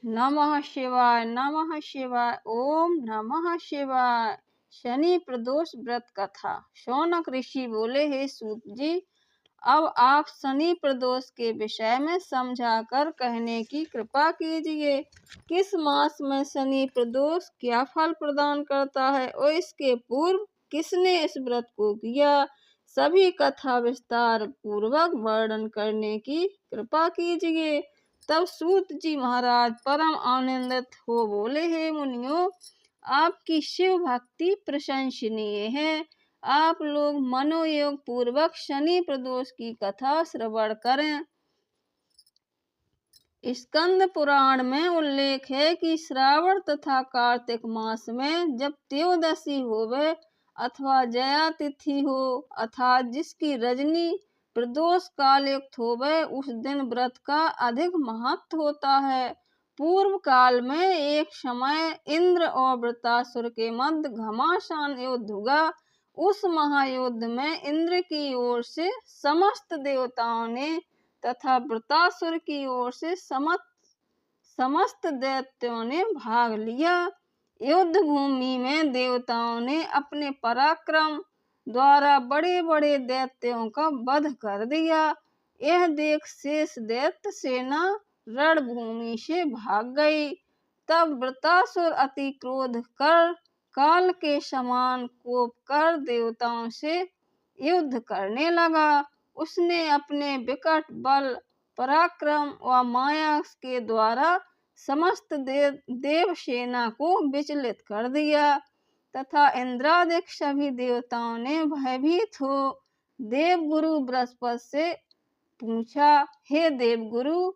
नमः शिवाय, नमः शिवाय, ओम नमः शिवाय। शनि प्रदोष व्रत कथा। शौनक ऋषि बोले, हे सूत जी, अब आप शनि प्रदोष के विषय में समझाकर कहने की कृपा कीजिए। किस मास में शनि प्रदोष क्या फल प्रदान करता है और इसके पूर्व किसने इस व्रत को किया, सभी कथा विस्तार पूर्वक वर्णन करने की कृपा कीजिए। तब सूत जी महाराज परम आनंदित हो बोले, हे मुनियों, आपकी शिव भक्ति प्रशंसनीय है। आप लोग मनोयोग पूर्वक शनि प्रदोष की कथा श्रवण करें। स्कंद पुराण में उल्लेख है कि श्रावण तथा कार्तिक मास में जब त्योदशी होवे अथवा जया तिथि हो अर्थात जिसकी रजनी प्रदोष काल युक्त होवे, उस दिन व्रत का अधिक महत्व होता है। पूर्व काल में एक समय इंद्र और वृत्रासुर के मध्य घमासान युद्ध हुआ। उस महायुद्ध में इंद्र की ओर से समस्त देवताओं ने तथा वृत्रासुर की ओर से समस्त दैत्यों ने भाग लिया। युद्ध भूमि में देवताओं ने अपने पराक्रम द्वारा बड़े बड़े दैत्यों का वध कर दिया। यह देख शेष दैत्य सेना रणभूमि से भाग गई। तब वृत्रासुर अति क्रोध कर काल के समान कोप कर देवताओं से युद्ध करने लगा। उसने अपने विकट बल पराक्रम व माया के द्वारा समस्त देव सेना को विचलित कर दिया तथा इंद्रादिक सभी देवताओं ने भयभीत हो देवगुरु बृहस्पति से पूछा, हे देवगुरु,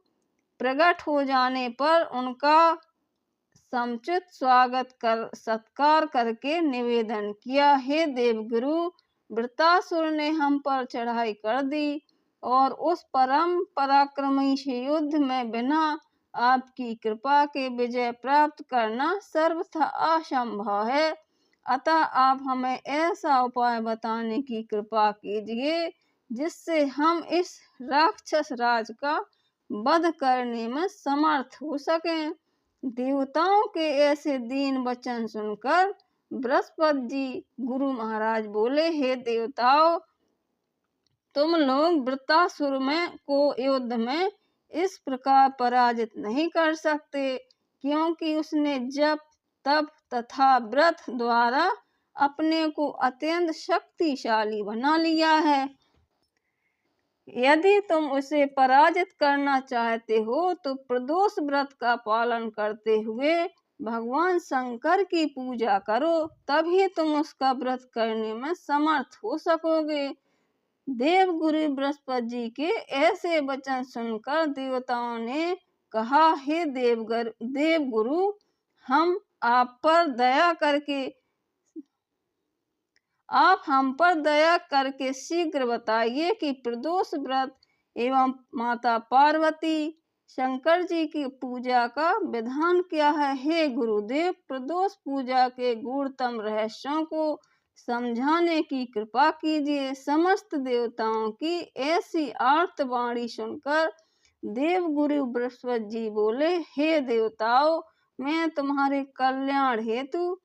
प्रकट हो जाने पर उनका समुचित सत्कार करके निवेदन किया, हे देवगुरु, वृत्रासुर ने हम पर चढ़ाई कर दी और उस परम पराक्रमी से युद्ध में बिना आपकी कृपा के विजय प्राप्त करना सर्वथा असंभव है। अतः आप हमें ऐसा उपाय बताने की कृपा कीजिए जिससे हम इस राक्षस राज का वध करने में समर्थ हो सकें। देवताओं के ऐसे दीन वचन सुनकर बृहस्पति जी गुरु महाराज बोले, हे देवताओं, तुम लोग वृत्रासुर में को युद्ध में इस प्रकार पराजित नहीं कर सकते, क्योंकि उसने जप तप तथा व्रत द्वारा अपने को अत्यंत शक्तिशाली बना लिया है। यदि तुम उसे पराजित करना चाहते हो तो प्रदोष व्रत का पालन करते हुए भगवान शंकर की पूजा करो, तभी तुम उसका व्रत करने में समर्थ हो सकोगे। देवगुरु बृहस्पति जी के ऐसे वचन सुनकर देवताओं ने कहा, हे देवगुरु, हम आप हम पर दया करके शीघ्र बताइए कि प्रदोष व्रत एवं माता पार्वती शंकर जी की पूजा का विधान क्या है। हे गुरुदेव, प्रदोष पूजा के गूढ़तम रहस्यों को समझाने की कृपा कीजिए। समस्त देवताओं की ऐसी आर्तवाणी सुनकर देवगुरु बृहस्पति जी बोले, हे देवताओं, मैं तुम्हारे कल्याण हेतु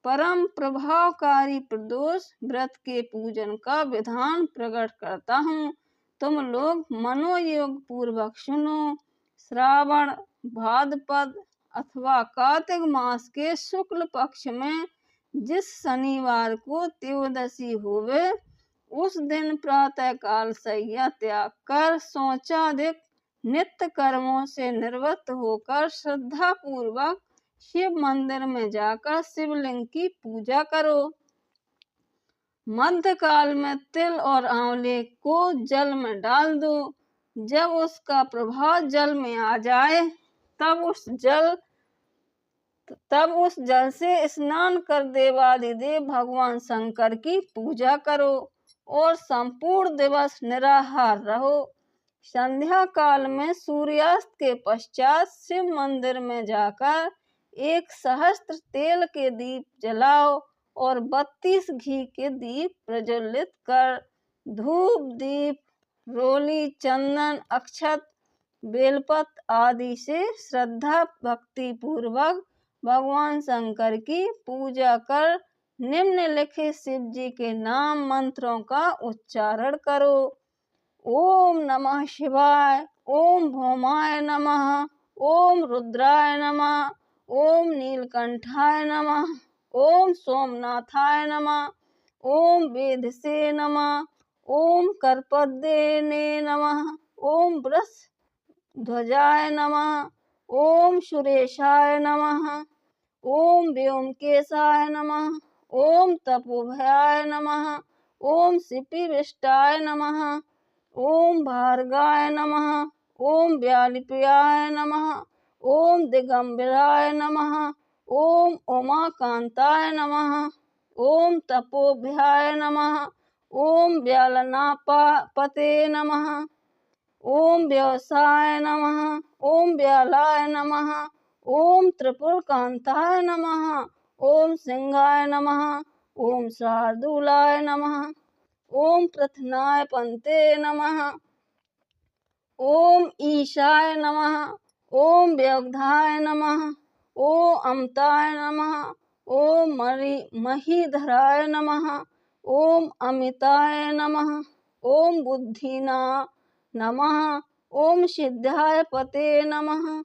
परम प्रभावकारी प्रदोष व्रत के पूजन का विधान प्रकट करता हूँ। तुम लोग मनोयोग पूर्वक सुनो। श्रावण भाद्रपद अथवा कार्तिक मास के शुक्ल पक्ष में जिस शनिवार को त्योदशी होवे, उस दिन प्रातः काल शय्या त्याग कर शौचादिक नित्य कर्मों से निवृत्त होकर श्रद्धा पूर्वक शिव मंदिर में जाकर शिवलिंग की पूजा करो। मध्य काल में तिल और आंवले को जल में डाल दो। जब उसका प्रभाव जल में आ जाए तब उस जल से स्नान कर देवादिदेव भगवान शंकर की पूजा करो और संपूर्ण दिवस निराहार रहो। संध्या काल में सूर्यास्त के पश्चात शिव मंदिर में जाकर 1 सहस्त्र तेल के दीप जलाओ और 32 घी के दीप प्रज्वलित कर धूप दीप रोली चंदन अक्षत बेलपत्र आदि से श्रद्धा भक्ति पूर्वक भगवान शंकर की पूजा कर निम्नलिखित शिव जी के नाम मंत्रों का उच्चारण करो। ओम नमः शिवाय, ओम भौमाय नमः, ओम रुद्राय नमः, ओम नीलकंठाय नमः, ओम सोमनाथाय नमः, ओम वेदसे नमः, ओम करपद्मे नमः, ओम वृषध्वजाय नमः, ओम सुरेशाय नमः, ओम व्योमकेशाय नमः, ओम तपोभयाय नमः, ओम शिपिविष्टाय नमः, ओम भार्गाय नमः, ओम व्यालिप्रियाय नमः, ओम दिगंबराय नमः, ओम उमाकांताय नमः, ओम तपोभयाय नमः, ओम व्यालनापते नमः, ओम व्यवसाय नमः, ओम व्यालाय नमः, ओम त्रिपुरकांताय नमः, ओम सिंहाय नमः, ओम शार्दूलाय नमः, ओम प्रथनाय पंते नमः, ओम ईशाय नमः, ओम व्यवधाय नमः, ओम अमताय नमः, ओम महीधराय नमः, ओम अमिताय नमः, ओम बुद्धिना नमः, ओम सिद्धाय पते नमः,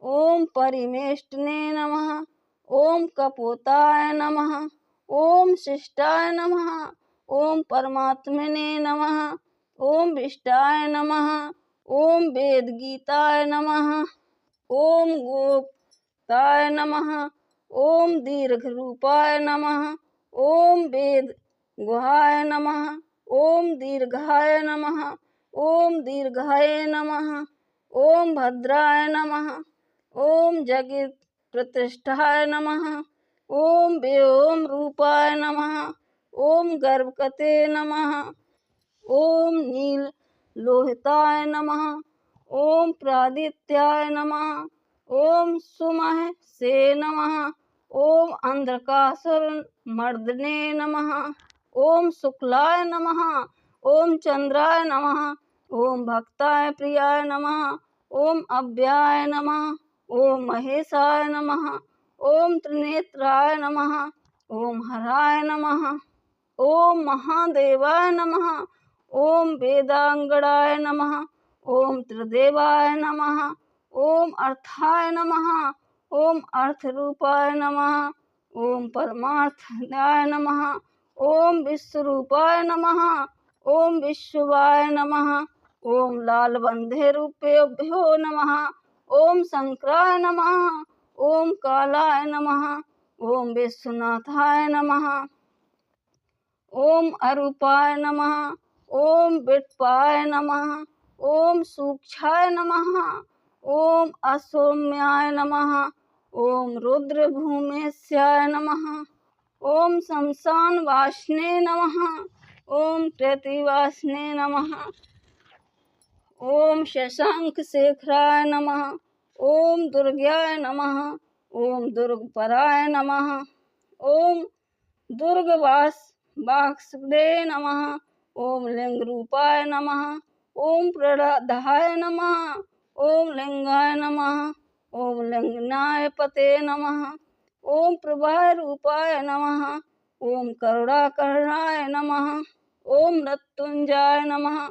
ओम परिमेष्टने नमः, ओम कपोताय नमः, ओम शिष्टाय नमः, ओम परमात्मने नमः, ओम विष्टाय नमः, ओम वेद गीताय नमः, ओम गोप्ताय नमः, ओम दीर्घ रूपाय नमः, ओम वेद गुहाय नमः, ओम दीर्घाय नमः, ओम दीर्घाय नमः, ओम भद्राय नमः, ओम जगत प्रतिष्ठाय नमः, ओम व्योम रूपाय नमः, ओम गर्भकते नमः, ओम नील लोहिताय नमः, ओम प्रादित्याय नमः, ओम सुमह से नमः, ओम अंधकासुर मर्दने नमः, ओम शुक्लाय नमः, ओम चंद्राय नमः, ओम भक्ताय प्रियाय नमः, ओम अव्याय नमः, ओम महेशाय नमः, ओम त्रिनेत्राय नमः, ओम हराय नमः, ओम महादेवाय नमः, ओम वेदांगणाय नमः, ओम त्रिदेवाय नमः, ओम अर्थाय नमः, ओम अर्थरूपाय नमः, ओम परमार्थाय नमः, ओम विश्वरूपाय नमः, ओम विश्वाय नमः, ओम लालबंधे रूपेभ्यो नमः, ओम शंकराय नमः, ओम कालाय नमः, ओम विश्वनाथाय नमः, ओम अरूपाय नमः, ओम विट्पाय नमः, ओम सूक्षाय नमः, ओम असौम्याय नमः, ओम रुद्र भूमेश्याय नमः, ओम शमशान वासने नमः, ओम प्रतिवासने नमः, ओम शशांक शेखराय नमः, ओम दुर्गाय नमः, ओम दुर्गपराय नमः, ओम दुर्गवासुदे नमः, ओम लिंग रूपाय नमः, ओम प्रदाहाय नमः, ओम लिंगाय नमः, ओम लिंगनाय पते नमः, ओम प्रभाय रूपाय नमः, ओम करुणाकरणाय नमः, ओम मृत्युंजय नमः,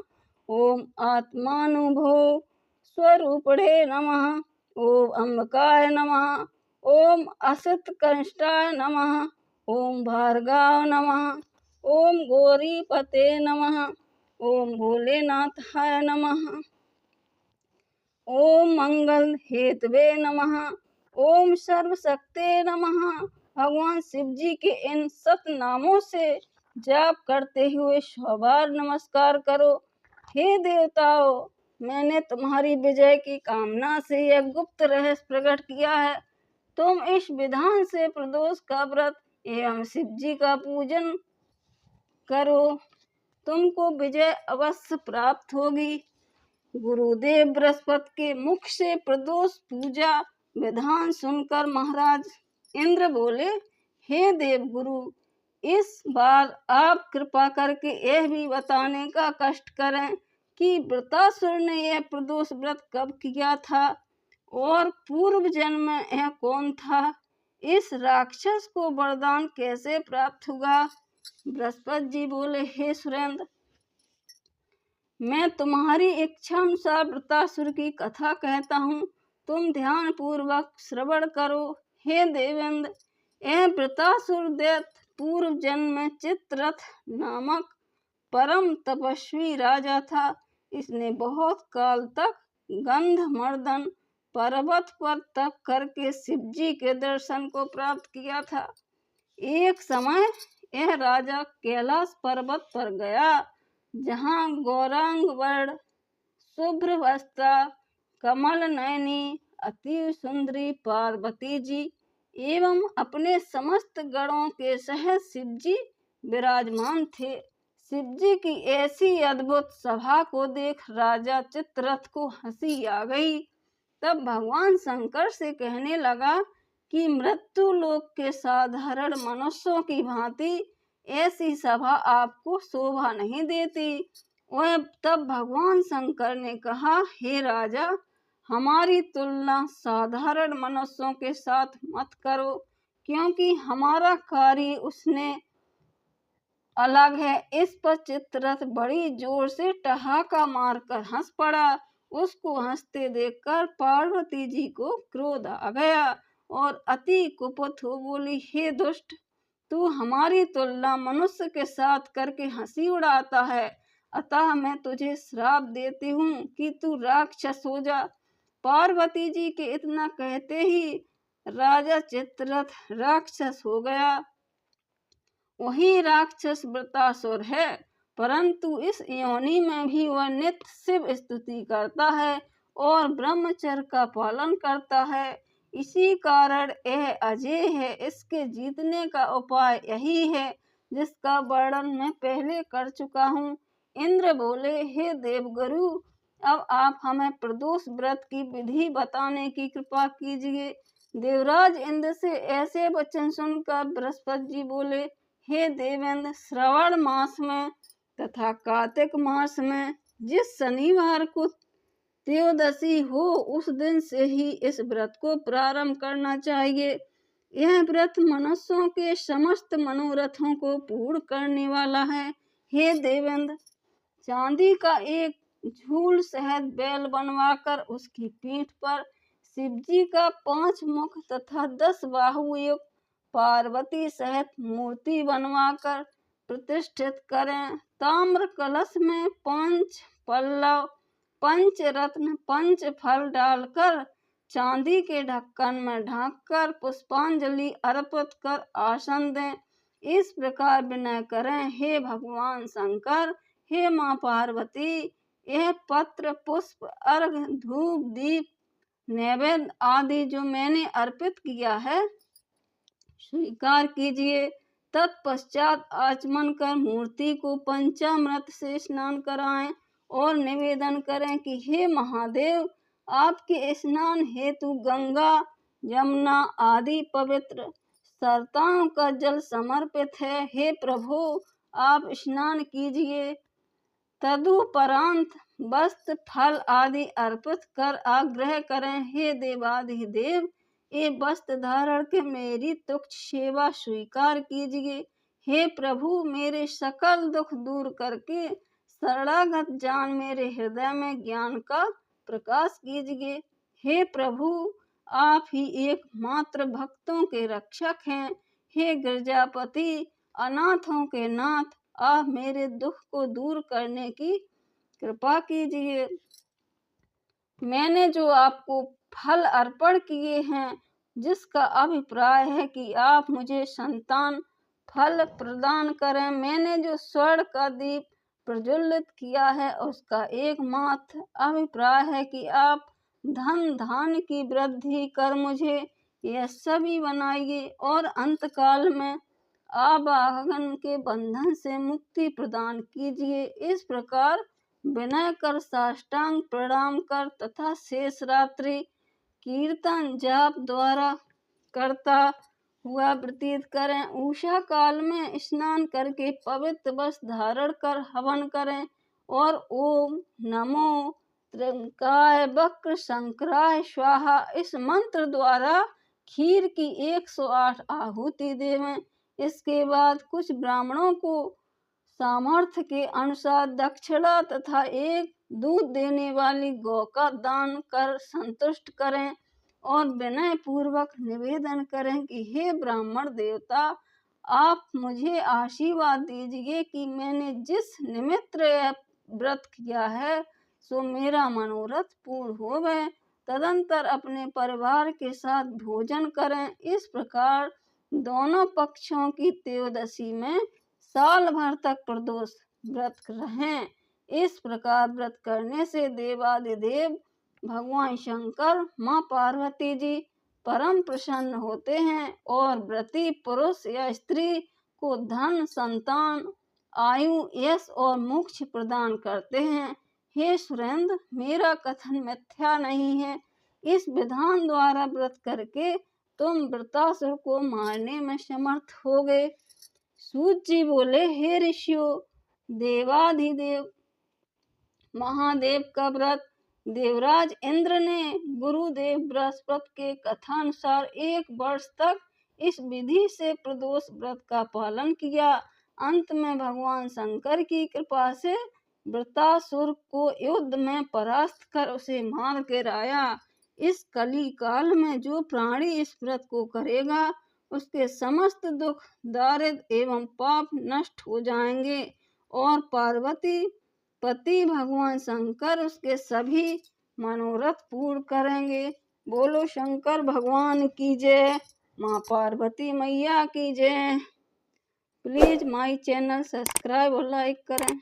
ओम आत्मानुभव स्वरूपणे नमः, ओम अंबकाय नमः, ओम असतकंष्टाय नमः, ओम भार्गव नमः, ओम गौरीपते नमः, ओम भोलेनाथाय नमः, ओम मंगल हेतवे नमः, ओम सर्वशक्ते नमः। भगवान शिव जी के इन 7 नामों से जाप करते हुए 100 बार नमस्कार करो। हे देवताओं, मैंने तुम्हारी विजय की कामना से यह गुप्त रहस्य प्रकट किया है। तुम इस विधान से प्रदोष का व्रत एवं शिव जी का पूजन करो, तुमको विजय अवश्य प्राप्त होगी। गुरुदेव बृहस्पति के मुख से प्रदोष पूजा विधान सुनकर महाराज इंद्र बोले, हे देव गुरु, इस बार आप कृपा करके यह भी बताने का कष्ट करें कि वृतासुर ने यह प्रदोष व्रत कब किया था और पूर्व जन्म में यह कौन था। इस राक्षस को वरदान कैसे प्राप्त हुआ। बृहस्पति जी बोले, हे सुरेंद्र, मैं तुम्हारी इच्छा अनुसार वृतासुर की कथा कहता हूँ, तुम ध्यान पूर्वक श्रवण करो। हे देवेंद्र, यह वृतासुर दैत्य पूर्व जन्म में चित्ररथ नामक परम तपस्वी राजा था। इसने बहुत काल तक गंधमर्दन पर्वत पर तप करके शिव जी के दर्शन को प्राप्त किया था। एक समय यह राजा कैलाश पर्वत पर गया, जहाँ गौरांग वर्ण, शुभ्र वस्त्रा, कमल नयनी, अति सुंदरी पार्वती जी एवं अपने समस्त गणों के सहित शिव जी विराजमान थे। शिव जी की ऐसी अद्भुत सभा को देख राजा चित्ररथ को हंसी आ गई। तब भगवान शंकर से कहने लगा कि मृत्यु लोक के साधारण मनुष्यों की भांति ऐसी सभा आपको शोभा नहीं देती। वह तब भगवान शंकर ने कहा, हे राजा, हमारी तुलना साधारण मनुष्यों के साथ मत करो, क्योंकि हमारा कार्य उसने अलग है। इस पर चित्ररथ बड़ी जोर से ठहाका मारकर हंस पड़ा। उसको हंसते देखकर पार्वती जी को क्रोध आ गया और अति कुपित हो बोली, हे दुष्ट, तू हमारी तुलना मनुष्य के साथ करके हंसी उड़ाता है, अतः मैं तुझे श्राप देती हूँ कि तू राक्षस हो जा। पार्वती जी के इतना कहते ही राजा चित्ररथ राक्षस हो गया। वही राक्षस वृतासुर है, परंतु इस योनि में भी वह नित्य शिव स्तुति करता है और ब्रह्मचर्य का पालन करता है। इसी कारण यह अजय है। इसके जीतने का उपाय यही है, जिसका वर्णन मैं पहले कर चुका हूँ। इंद्र बोले, हे देवगुरु, अब आप हमें प्रदोष व्रत की विधि बताने की कृपा कीजिए। देवराज इंद्र से ऐसे वचन सुनकर बृहस्पति जी बोले, हे देवेंद्र, श्रवण मास में तथा कार्तिक मास में जिस शनिवार को त्रयोदशी हो, उस दिन से ही इस व्रत को प्रारंभ करना चाहिए। यह व्रत मनुष्यों के समस्त मनोरथों को पूर्ण करने वाला है। हे देवेंद्र, चांदी का एक झूल सहित बैल बनवाकर उसकी पीठ पर शिव जी का 5 मुख तथा 10 बाहु युक्त पार्वती सहित मूर्ति बनवाकर प्रतिष्ठित करें। ताम्र कलश में 5 पल्लव, 5 रत्न, 5 फल डालकर चांदी के ढक्कन में ढककर पुष्पांजलि अर्पित कर आसन दें। इस प्रकार विनय करें, हे भगवान शंकर, हे माँ पार्वती, यह पत्र, पुष्प, अर्घ, धूप, दीप, नैवेद्य आदि जो मैंने अर्पित किया है, स्वीकार कीजिए। तत्पश्चात आचमन कर मूर्ति को पंचामृत से स्नान कराएं और निवेदन करें कि हे महादेव, आपके स्नान हेतु गंगा, यमुना आदि पवित्र सरताओं का जल समर्पित है। हे प्रभु, आप स्नान कीजिए। तदुपरांत वस्त्र, फल आदि अर्पित कर आग्रह करें, हे देवाधिदेव, ये वस्त्र धारण के मेरी तुच्छ सेवा स्वीकार कीजिए। हे प्रभु, मेरे सकल दुख दूर करके शरणागत जान मेरे हृदय में ज्ञान का प्रकाश कीजिए। हे प्रभु, आप ही एकमात्र भक्तों के रक्षक हैं। हे गिरजापति, अनाथों के नाथ, आप मेरे दुख को दूर करने की कृपा कीजिए। मैंने जो आपको फल अर्पण किए हैं, जिसका अभिप्राय है कि आप मुझे संतान फल प्रदान करें, मैंने जो स्वर्ण का दीप प्रज्वलित किया है, उसका एकमात्र अभिप्राय है कि आप धन धान्य की वृद्धि कर मुझे यह सभी बनाइए और अंतकाल में आवागमन के बंधन से मुक्ति प्रदान कीजिए। इस प्रकार विनय कर साष्टांग प्रणाम कर तथा शेष रात्रि कीर्तन जाप द्वारा करता हुआ व्यतीत करें। उषा काल में स्नान करके पवित्र वस्त्र धारण कर हवन करें और ओम नमो त्र्यंबकाय वक्र शंकराय स्वाहा इस मंत्र द्वारा खीर की 108 आहुति देवें। इसके बाद कुछ ब्राह्मणों को सामर्थ्य के अनुसार दक्षिणा तथा एक दूध देने वाली गौ का दान कर संतुष्ट करें और विनय पूर्वक निवेदन करें कि हे ब्राह्मण देवता, आप मुझे आशीर्वाद दीजिए कि मैंने जिस निमित्त यह व्रत किया है सो मेरा मनोरथ पूर्ण हो गए। तदंतर अपने परिवार के साथ भोजन करें। इस प्रकार दोनों पक्षों की त्रयोदशी में साल भर तक प्रदोष व्रत रहें। इस प्रकार व्रत करने से देवादिदेव भगवान शंकर, माँ पार्वती जी परम प्रसन्न होते हैं और व्रती पुरुष या स्त्री को धन, संतान, आयु, यश और मोक्ष प्रदान करते हैं। हे सुरेंद्र, मेरा कथन मिथ्या नहीं है। इस विधान द्वारा व्रत करके तुम वृत्रासुर को मारने में समर्थ हो गए। सूत जी बोले, हे ऋषियों, देवाधिदेव महादेव का व्रत देवराज इंद्र ने गुरुदेव बृहस्पति के कथानुसार 1 वर्ष तक इस विधि से प्रदोष व्रत का पालन किया। अंत में भगवान शंकर की कृपा से वृत्रासुर को युद्ध में परास्त कर उसे मार गिराया। इस कली काल में जो प्राणी इस व्रत को करेगा उसके समस्त दुख, दारिद्र्य एवं पाप नष्ट हो जाएंगे और पार्वती पति भगवान शंकर उसके सभी मनोरथ पूर्ण करेंगे। बोलो शंकर भगवान की जय, माँ पार्वती मैया की जय। प्लीज माय चैनल सब्सक्राइब और लाइक करें।